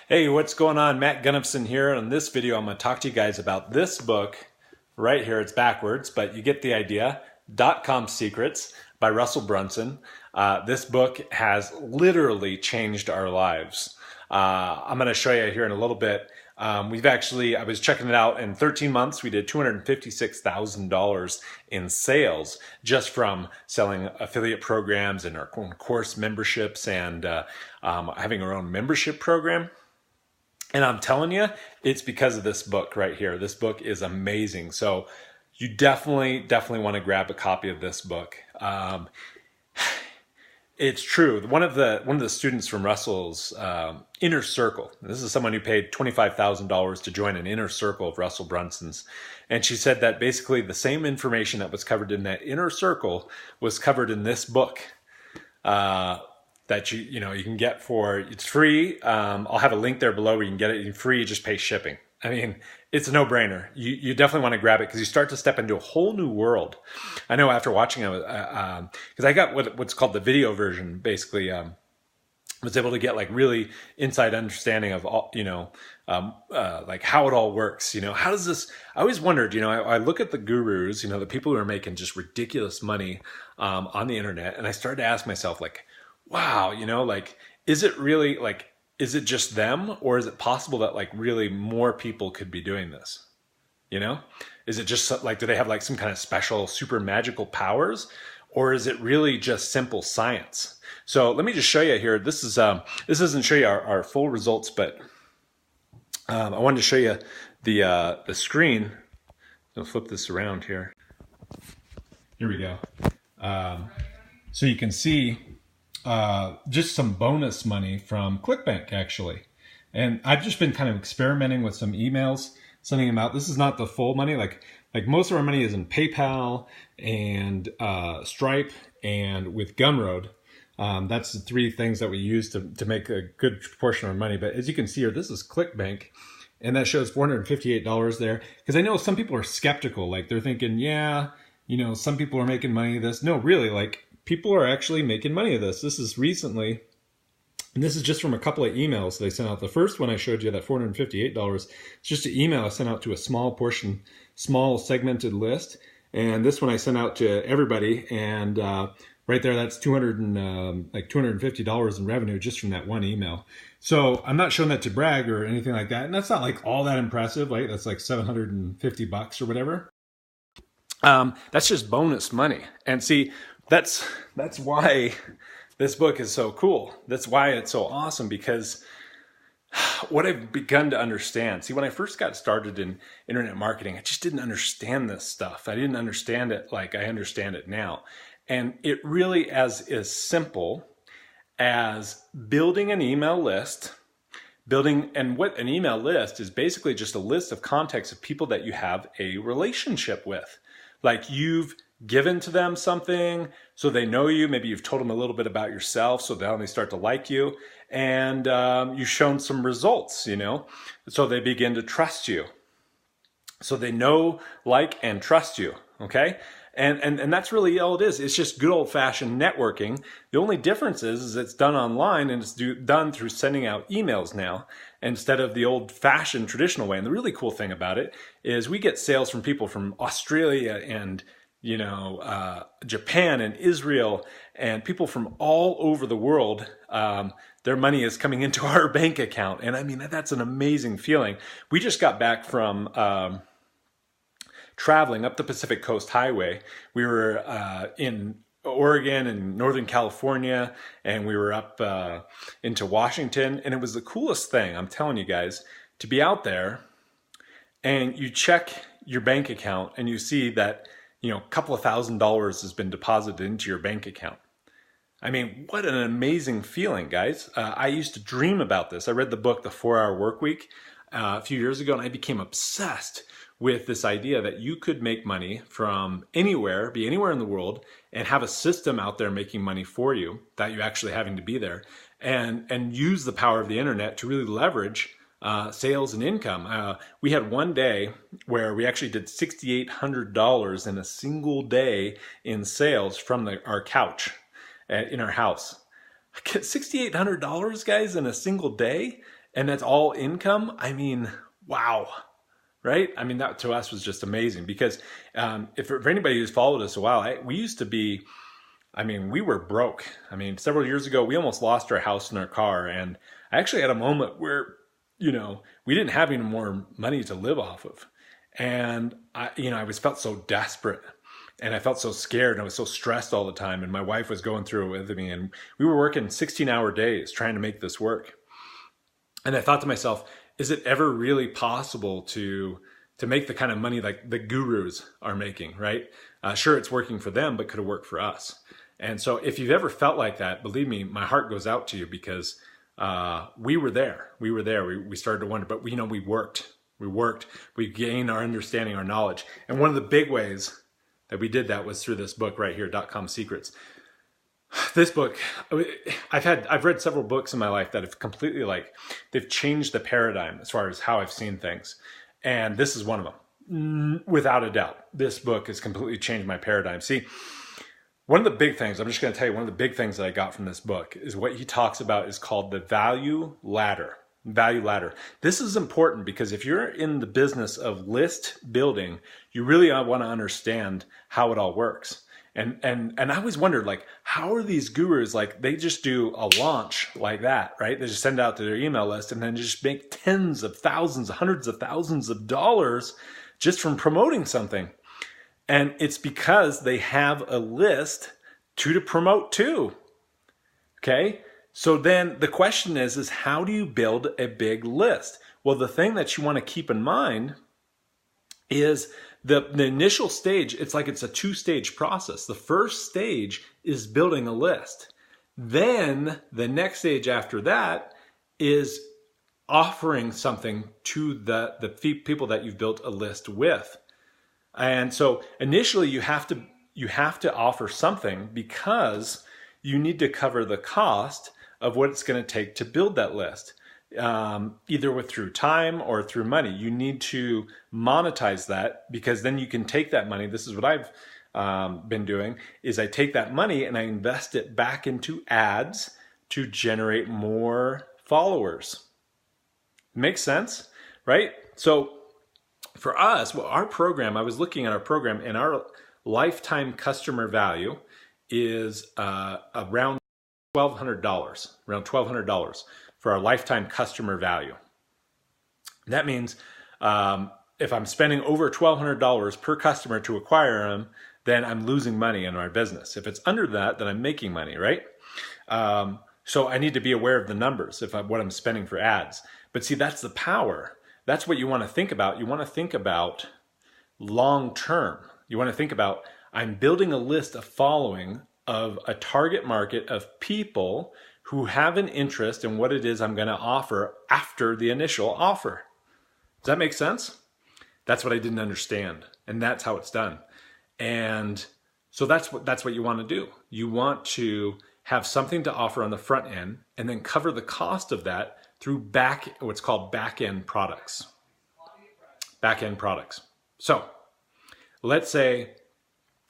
Hey, what's going on? Matt Gunnifson here. In this video, I'm going to talk to you guys about this book right here. It's backwards, but you get the idea. Dotcom Secrets by Russell Brunson. This book has literally changed our lives. I'm going to show you here in a little bit. I was checking it out. In 13 months, we did $256,000 in sales just from selling affiliate programs and our own course memberships and having our own membership program. And I'm telling you, it's because of this book right here. This book is amazing. So you definitely want to grab a copy of this book. It's true. One of the students from Russell's inner circle. This is someone who paid $25,000 to join an inner circle of Russell Brunson's, and she said that basically the same information that was covered in that inner circle was covered in this book. That you can get it's free. I'll have a link there below where you can get it. It's free. You just pay shipping. I mean, it's a no-brainer. You definitely want to grab it because you start to step into a whole new world. I know after watching it, because I got what's called the video version. Basically, was able to get like really inside understanding of all, like how it all works. How does this? I always wondered. I look at the gurus, the people who are making just ridiculous money on the internet, and I started to ask myself, like, wow, is it really is it just them, or is it possible that like really more people could be doing this? Is it just like, do they have like some kind of special super magical powers, or is it really just simple science? So let me just show you here. This doesn't show you our full results, but I wanted to show you the screen. I'll flip this around here. Here we go. So you can see just some bonus money from ClickBank, actually. And I've just been kind of experimenting with some emails, sending them out. This is not the full money. Like most of our money is in PayPal and Stripe and with Gumroad. That's the three things that we use to make a good portion of our money. But as you can see here, this is ClickBank, and that shows $458 there. Because I know some people are skeptical. Like they're thinking, yeah, some people are making money of this. No, really, people are actually making money of this. This is recently, and this is just from a couple of emails they sent out. The first one I showed you, that $458, it's just an email I sent out to a small segmented list. And this one I sent out to everybody, and right there, that's $250 in revenue just from that one email. So I'm not showing that to brag or anything like that, and that's not like all that impressive. Like that's like $750 or whatever. That's just bonus money, and see. That's why this book is so cool. That's why it's so awesome, because what I've begun to understand. See, when I first got started in internet marketing, I just didn't understand this stuff. I didn't understand it like I understand it now. And it really is simple as building an email list. And what an email list is basically just a list of contacts of people that you have a relationship with. Like you've given to them something so they know you. Maybe you've told them a little bit about yourself so now they start to like you. And you've shown some results, so they begin to trust you. So they know, like, and trust you, okay? And that's really all it is. It's just good old-fashioned networking. The only difference is it's done online, and it's done through sending out emails now instead of the old-fashioned traditional way. And the really cool thing about it is we get sales from people from Australia and Japan and Israel and people from all over the world. Their money is coming into our bank account. And I mean, that's an amazing feeling. We just got back from traveling up the Pacific Coast Highway. We were in Oregon and Northern California, and we were up into Washington. And it was the coolest thing, I'm telling you guys, to be out there and you check your bank account and you see that a couple of $1,000s has been deposited into your bank account. I mean, what an amazing feeling, guys. I used to dream about this. I read the book, The 4-Hour Workweek, a few years ago, and I became obsessed with this idea that you could make money from anywhere, be anywhere in the world, and have a system out there making money for you, that you actually having to be there, and use the power of the internet to really leverage sales and income. We had one day where we actually did $6,800 in a single day in sales from our couch in our house. $6,800, guys, in a single day. and that's all income. I mean, wow. Right? I mean, that to us was just amazing because if for anybody who's followed us a while, we used to be, I mean, we were broke. I mean, several years ago, we almost lost our house and our car. And I actually had a moment where, we didn't have any more money to live off of. And I was felt so desperate and I felt so scared and I was so stressed all the time. And my wife was going through it with me and we were working 16-hour days trying to make this work. And I thought to myself, is it ever really possible to make the kind of money like the gurus are making, right? Sure, it's working for them, but could have worked for us. And so if you've ever felt like that, believe me, my heart goes out to you because we were there. We were there. We started to wonder, but we worked. We gained our understanding, our knowledge. And one of the big ways that we did that was through this book right here, Dotcom Secrets. This book, I've read several books in my life that have completely they've changed the paradigm as far as how I've seen things. And this is one of them. Without a doubt, this book has completely changed my paradigm. See, one of the big things, I'm just going to tell you, one of the big things that I got from this book is what he talks about is called the value ladder. Value ladder. This is important because if you're in the business of list building, you really want to understand how it all works. And I always wondered, how are these gurus, they just do a launch like that, right? They just send it out to their email list and then just make tens of thousands, hundreds of thousands of dollars just from promoting something. And it's because they have a list to promote to, okay? So then the question is how do you build a big list? Well, the thing that you want to keep in mind is the initial stage. It's a two-stage process. The first stage is building a list. Then the next stage after that is offering something to the people that you've built a list with. And so initially you have to offer something because you need to cover the cost of what it's going to take to build that list. Either through time or through money. You need to monetize that because then you can take that money. This is what I've been doing is I take that money and I invest it back into ads to generate more followers. Makes sense, right? So for us, our program, I was looking at our program and our lifetime customer value is around $1,200 for our lifetime customer value. That means if I'm spending over $1,200 per customer to acquire them, then I'm losing money in our business. If it's under that, then I'm making money, right? So I need to be aware of the numbers, what I'm spending for ads. But see, that's the power. That's what you want to think about. You want to think about long term. You want to think about, I'm building a list of following of a target market of people who have an interest in what it is I'm going to offer after the initial offer. Does that make sense? That's what I didn't understand. And that's how it's done. And so that's what you want to do. You want to have something to offer on the front end and then cover the cost of that through what's called back-end products. Back-end products. So let's say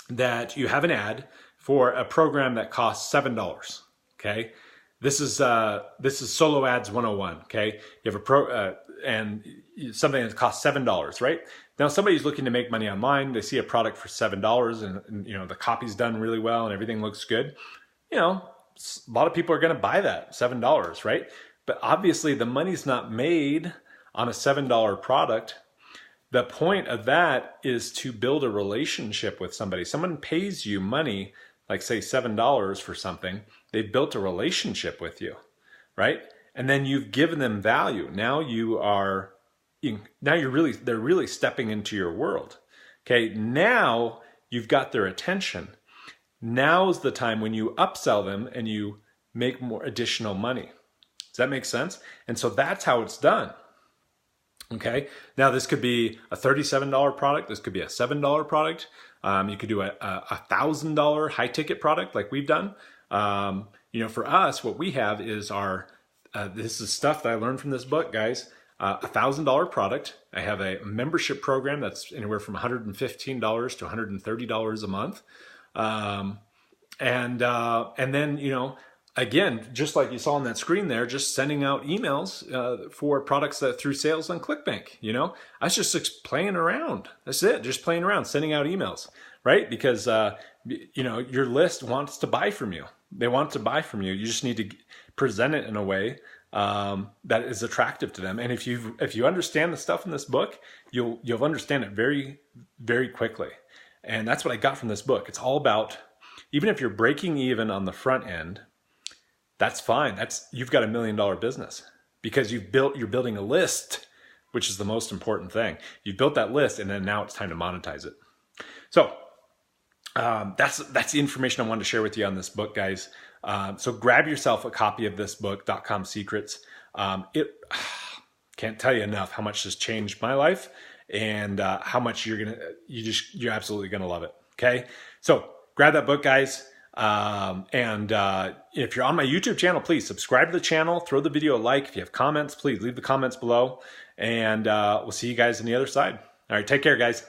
that you have an ad for a program that costs $7. Okay, this is Solo Ads 101. Okay, you have and something that costs $7, right? Now somebody's looking to make money online. They see a product for $7, and the copy's done really well and everything looks good. A lot of people are going to buy that $7, right? But obviously the money's not made on a $7 product. The point of that is to build a relationship with somebody. Someone pays you money, like say $7 for something. They've built a relationship with you, right? And then you've given them value. Now they're really stepping into your world. Okay, now you've got their attention. Now's the time when you upsell them and you make more additional money. Does that make sense? And so that's how it's done. Okay, now this could be a $37 product. This could be a $7 product. You could do a $1,000 high ticket product like we've done. For us, what we have is this is stuff that I learned from this book, guys. $1,000 product. I have a membership program that's anywhere from $115 to $130 a month. And then, again, just like you saw on that screen there, just sending out emails for products that through sales on ClickBank. You know, I was just playing around. That's it, just playing around, sending out emails, right? Because you know, your list wants to buy from you. They want to buy from you. You just need to present it in a way that is attractive to them. And if you understand the stuff in this book, you'll understand it very, very quickly. And that's what I got from this book. It's all about, even if you're breaking even on the front end, that's fine. You've got $1 million business because you're building a list, which is the most important thing. You've built that list, and then now it's time to monetize it. So that's the information I wanted to share with you on this book, guys. So grab yourself a copy of this book, Dotcom Secrets. It can't tell you enough how much this changed my life, and how much you're absolutely gonna love it. Okay, so grab that book, guys. And if you're on my YouTube channel, please subscribe to the channel, throw the video a like. If you have comments, please leave the comments below, and we'll see you guys on the other side. All right, take care, guys.